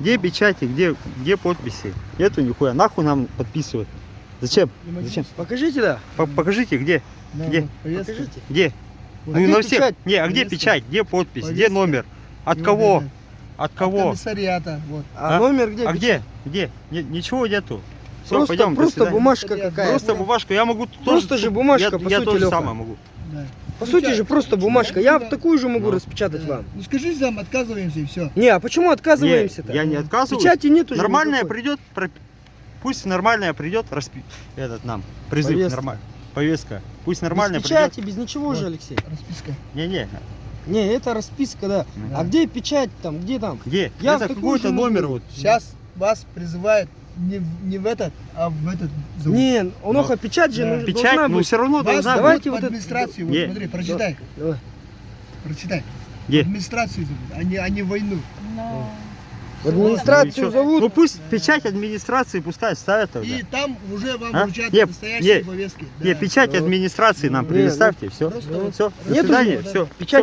Где печати, где подписи? Нету нихуя. Нахуй нам подписывать. Зачем? Зачем? Покажите, да. Покажите, где? Да, Где? вот, повестка. Покажите. Где? А где на всех. печать? Не, а где Повестка. печать? Где подпись? Где Повестка. номер? От Вот кого? это. От От кого? комиссариата, вот. А А? номер где? А где? Где? Ничего нету. Все, Просто, пойдем. до просто свидания. бумажка Просто какая-то. Просто бумажка. Я могу Просто тоже. же бумажка, я, по я сути, тоже Лёха. самое могу. Да. По сути же просто бумажка. Я такую же могу Ну. распечатать Да. вам. Ну скажите нам, отказываемся и все. Не, а почему отказываемся-то? Я не отказываюсь. Печати нету же Нормальная никакой. придет, пусть нормальная придет, этот нам призыв Повестка. нормальный. Повестка. Пусть Без нормальная печати, придет. без ничего Вот. же, Алексей. Расписка. Не, Не, это расписка, да. Да. А где печать там? Где там? где? Я Это такую какой-то же могу. номер вот. Сейчас вас призывают не в этот, а в этот зовут. Не, Оноха, печать же Да. ну, Печать, должна но быть. все равно Вас должна зовут Давайте в вот это- администрацию, вот Не. смотри, прочитай. Давай. Прочитай. Где? Администрацию зовут, а не войну. В администрацию Ну, и чё? зовут. Ну пусть печать администрации пускай ставят тогда. И там уже вам А? вручат Не, настоящие не, повестки. Не, Да. печать Ну. администрации нам Не, предоставьте, все. Просто вот Все, до Нету свидания, же, все. Печать